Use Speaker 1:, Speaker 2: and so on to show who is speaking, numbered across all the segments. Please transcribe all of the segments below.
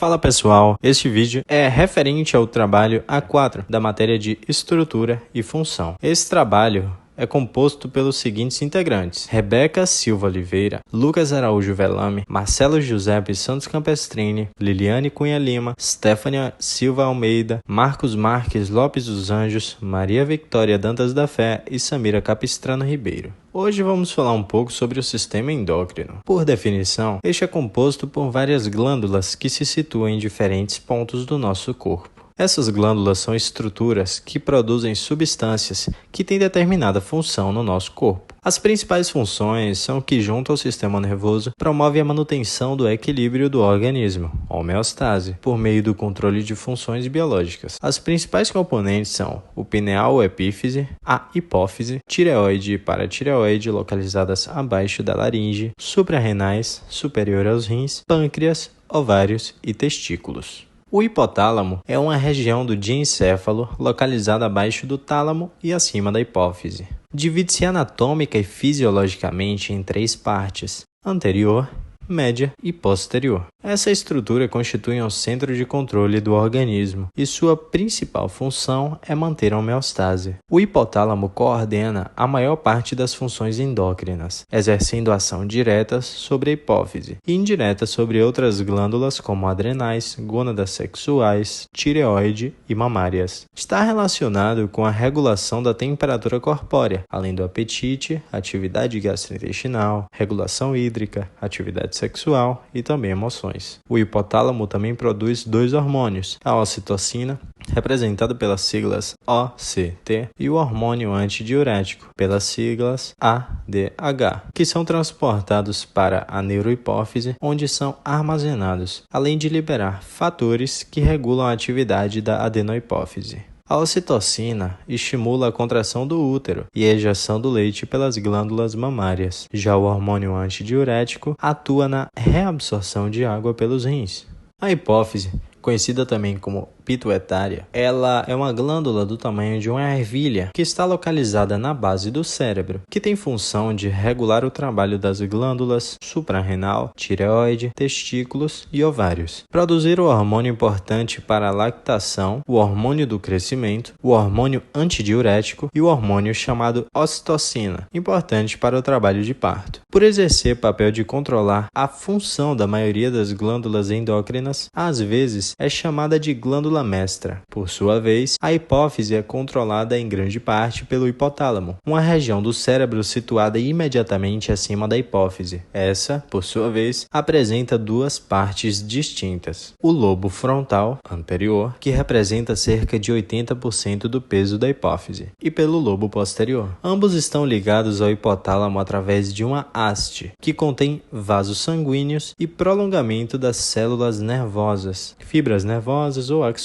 Speaker 1: Fala pessoal, este vídeo é referente ao trabalho A4 da matéria de Estrutura e Função. Esse trabalho é composto pelos seguintes integrantes: Rebeca Silva Oliveira, Lucas Araújo Velame, Marcelo Giuseppe Santos Campestrini, Liliane Cunha Lima, Stefania Silva Almeida, Marcos Marques Lopes dos Anjos, Maria Victoria Dantas da Fé e Samira Capistrano Ribeiro. Hoje vamos falar um pouco sobre o sistema endócrino. Por definição, este é composto por várias glândulas que se situam em diferentes pontos do nosso corpo. Essas glândulas são estruturas que produzem substâncias que têm determinada função no nosso corpo. As principais funções são que, junto ao sistema nervoso, promove a manutenção do equilíbrio do organismo, a homeostase, por meio do controle de funções biológicas. As principais componentes são o pineal ou epífise, a hipófise, tireoide e paratireoide localizadas abaixo da laringe, suprarrenais, superior aos rins, pâncreas, ovários e testículos. O hipotálamo é uma região do diencéfalo localizada abaixo do tálamo e acima da hipófise. Divide-se anatômica e fisiologicamente em três partes: anterior, média e posterior. Essa estrutura constitui um centro de controle do organismo e sua principal função é manter a homeostase. O hipotálamo coordena a maior parte das funções endócrinas, exercendo ação direta sobre a hipófise e indireta sobre outras glândulas como adrenais, gônadas sexuais, tireoide e mamárias. Está relacionado com a regulação da temperatura corpórea, além do apetite, atividade gastrointestinal, regulação hídrica, atividade sexual e também emoções. O hipotálamo também produz dois hormônios: a ocitocina, representada pelas siglas OCT, e o hormônio antidiurético, pelas siglas ADH, que são transportados para a neurohipófise, onde são armazenados, além de liberar fatores que regulam a atividade da adenohipófise. A ocitocina estimula a contração do útero e a ejeção do leite pelas glândulas mamárias. Já o hormônio antidiurético atua na reabsorção de água pelos rins. A hipófise, conhecida também como pituitária, ela é uma glândula do tamanho de uma ervilha que está localizada na base do cérebro, que tem função de regular o trabalho das glândulas suprarrenal, tireoide, testículos e ovários. Produzir o hormônio importante para a lactação, o hormônio do crescimento, o hormônio antidiurético e o hormônio chamado ocitocina, importante para o trabalho de parto. Por exercer papel de controlar a função da maioria das glândulas endócrinas, às vezes é chamada de glândula mestra. Por sua vez, a hipófise é controlada em grande parte pelo hipotálamo, uma região do cérebro situada imediatamente acima da hipófise. Essa, por sua vez, apresenta duas partes distintas: o lobo frontal anterior, que representa cerca de 80% do peso da hipófise, e pelo lobo posterior. Ambos estão ligados ao hipotálamo através de uma haste, que contém vasos sanguíneos e prolongamento das células nervosas, fibras nervosas ou axônios.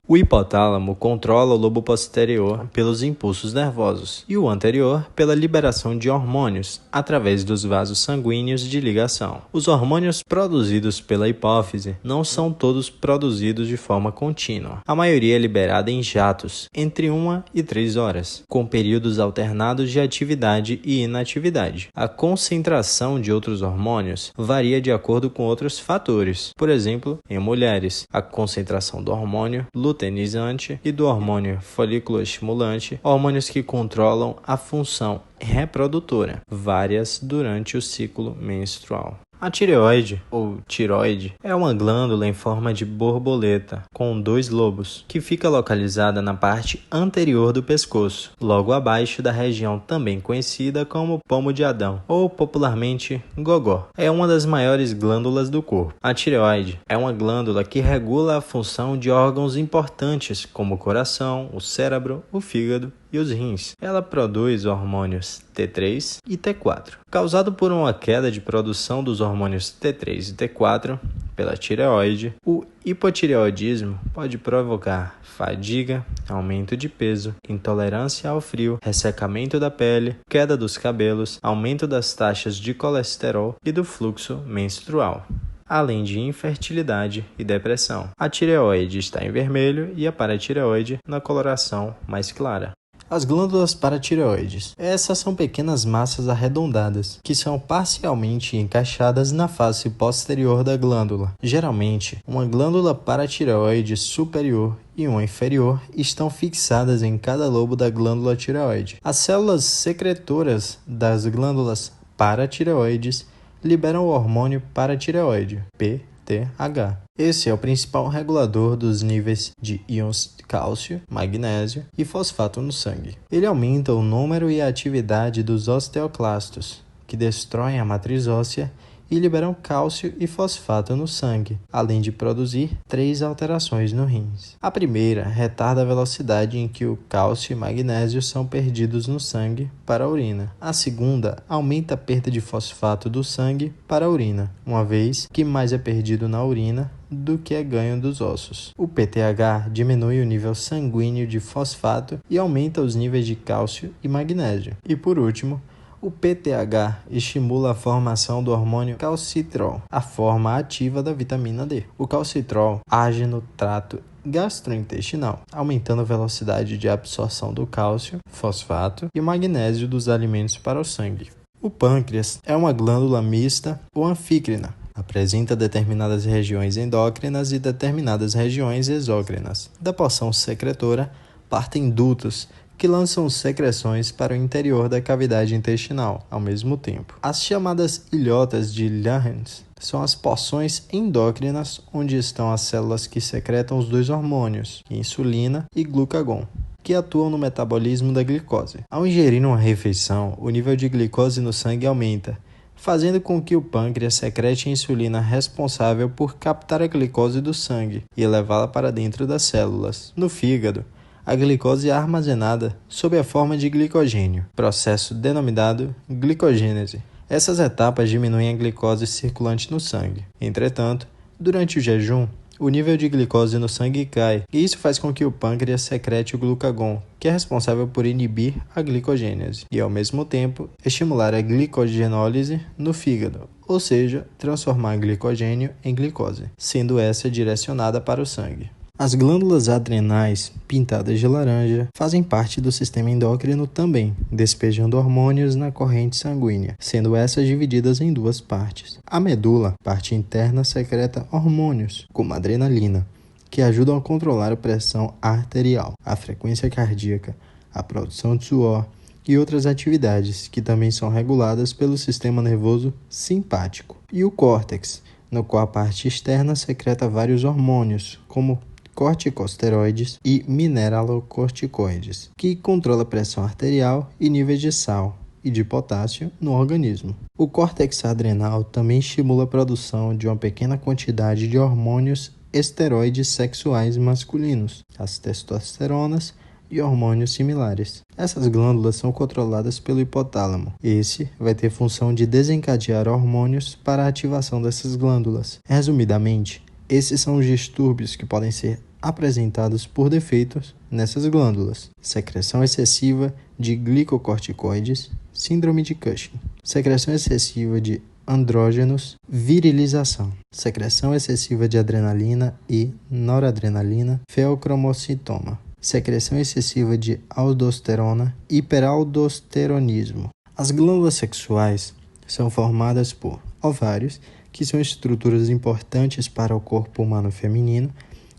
Speaker 1: O hipotálamo controla o lobo posterior pelos impulsos nervosos e o anterior pela liberação de hormônios através dos vasos sanguíneos de ligação. Os hormônios produzidos pela hipófise não são todos produzidos de forma contínua. A maioria é liberada em jatos, entre 1 e 3 horas, com períodos alternados de atividade e inatividade. A concentração de outros hormônios varia de acordo com outros fatores. Por exemplo, em mulheres, a concentração do hormônio luteinizante e do hormônio folículo estimulante, hormônios que controlam a função reprodutora, várias durante o ciclo menstrual. A tireoide, ou tiroide, é uma glândula em forma de borboleta, com dois lobos, que fica localizada na parte anterior do pescoço, logo abaixo da região também conhecida como pomo de Adão, ou popularmente gogó. É uma das maiores glândulas do corpo. A tireoide é uma glândula que regula a função de órgãos importantes, como o coração, o cérebro, o fígado e os rins. Ela produz hormônios T3 e T4. Causado por uma queda de produção dos hormônios T3 e T4 pela tireoide, o hipotireoidismo pode provocar fadiga, aumento de peso, intolerância ao frio, ressecamento da pele, queda dos cabelos, aumento das taxas de colesterol e do fluxo menstrual, além de infertilidade e depressão. A tireoide está em vermelho e a paratireoide na coloração mais clara. As glândulas paratireoides. Essas são pequenas massas arredondadas, que são parcialmente encaixadas na face posterior da glândula. Geralmente, uma glândula paratireoide superior e uma inferior estão fixadas em cada lobo da glândula tireoide. As células secretoras das glândulas paratireoides liberam o hormônio paratireoide, PTH. Esse é o principal regulador dos níveis de íons de cálcio, magnésio e fosfato no sangue. Ele aumenta o número e a atividade dos osteoclastos, que destroem a matriz óssea e liberam cálcio e fosfato no sangue, além de produzir 3 alterações no rins. A primeira retarda a velocidade em que o cálcio e magnésio são perdidos no sangue para a urina. A segunda aumenta a perda de fosfato do sangue para a urina, uma vez que mais é perdido na urina do que é ganho dos ossos. O PTH diminui o nível sanguíneo de fosfato e aumenta os níveis de cálcio e magnésio. E por último, o PTH estimula a formação do hormônio calcitrol, a forma ativa da vitamina D. O calcitrol age no trato gastrointestinal, aumentando a velocidade de absorção do cálcio, fosfato e magnésio dos alimentos para o sangue. O pâncreas é uma glândula mista ou anfícrina. Apresenta determinadas regiões endócrinas e determinadas regiões exócrinas. Da porção secretora partem dutos que lançam secreções para o interior da cavidade intestinal ao mesmo tempo. As chamadas ilhotas de Langerhans são as porções endócrinas onde estão as células que secretam os 2 hormônios, insulina e glucagon, que atuam no metabolismo da glicose. Ao ingerir uma refeição, o nível de glicose no sangue aumenta, fazendo com que o pâncreas secrete a insulina responsável por captar a glicose do sangue e levá-la para dentro das células. No fígado, a glicose é armazenada sob a forma de glicogênio, processo denominado glicogênese. Essas etapas diminuem a glicose circulante no sangue. Entretanto, durante o jejum, o nível de glicose no sangue cai, e isso faz com que o pâncreas secrete o glucagon, que é responsável por inibir a glicogênese, e ao mesmo tempo estimular a glicogenólise no fígado, ou seja, transformar glicogênio em glicose, sendo essa direcionada para o sangue. As glândulas adrenais, pintadas de laranja, fazem parte do sistema endócrino também, despejando hormônios na corrente sanguínea, sendo essas divididas em 2 partes. A medula, parte interna, secreta hormônios, como adrenalina, que ajudam a controlar a pressão arterial, a frequência cardíaca, a produção de suor e outras atividades, que também são reguladas pelo sistema nervoso simpático. E o córtex, no qual a parte externa secreta vários hormônios, como corticosteroides e mineralocorticoides, que controla a pressão arterial e níveis de sal e de potássio no organismo. O córtex adrenal também estimula a produção de uma pequena quantidade de hormônios esteroides sexuais masculinos, as testosteronas e hormônios similares. Essas glândulas são controladas pelo hipotálamo. Esse vai ter função de desencadear hormônios para a ativação dessas glândulas. Resumidamente, esses são os distúrbios que podem ser apresentados por defeitos nessas glândulas: secreção excessiva de glicocorticoides, síndrome de Cushing, secreção excessiva de andrógenos, virilização, secreção excessiva de adrenalina e noradrenalina, feocromocitoma, secreção excessiva de aldosterona, hiperaldosteronismo. As glândulas sexuais são formadas por ovários, que são estruturas importantes para o corpo humano feminino,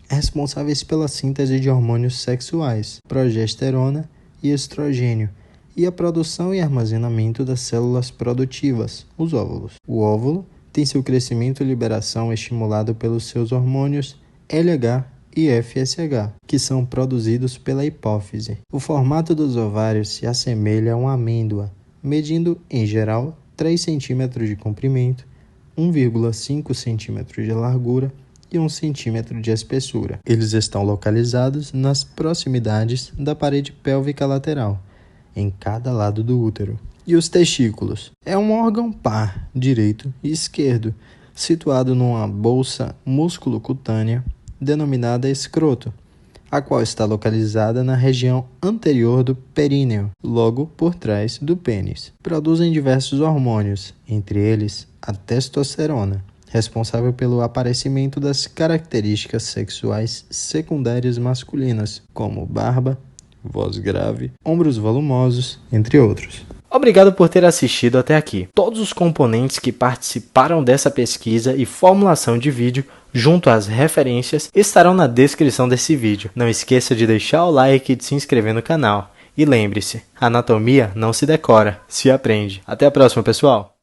Speaker 1: responsáveis pela síntese de hormônios sexuais, progesterona e estrogênio, e a produção e armazenamento das células produtivas, os óvulos. O óvulo tem seu crescimento e liberação estimulado pelos seus hormônios LH e FSH, que são produzidos pela hipófise. O formato dos ovários se assemelha a uma amêndoa, medindo, em geral, 3 cm de comprimento, 1,5 cm de largura e 1 cm de espessura. Eles estão localizados nas proximidades da parede pélvica lateral, em cada lado do útero. E os testículos? É um órgão par, direito e esquerdo, situado numa bolsa músculo-cutânea denominada escroto, a qual está localizada na região anterior do períneo, logo por trás do pênis. Produzem diversos hormônios, entre eles a testosterona, responsável pelo aparecimento das características sexuais secundárias masculinas, como barba, voz grave, ombros volumosos, entre outros. Obrigado por ter assistido até aqui. Todos os componentes que participaram dessa pesquisa e formulação de vídeo, junto às referências, estarão na descrição desse vídeo. Não esqueça de deixar o like e de se inscrever no canal. E lembre-se, anatomia não se decora, se aprende. Até a próxima, pessoal!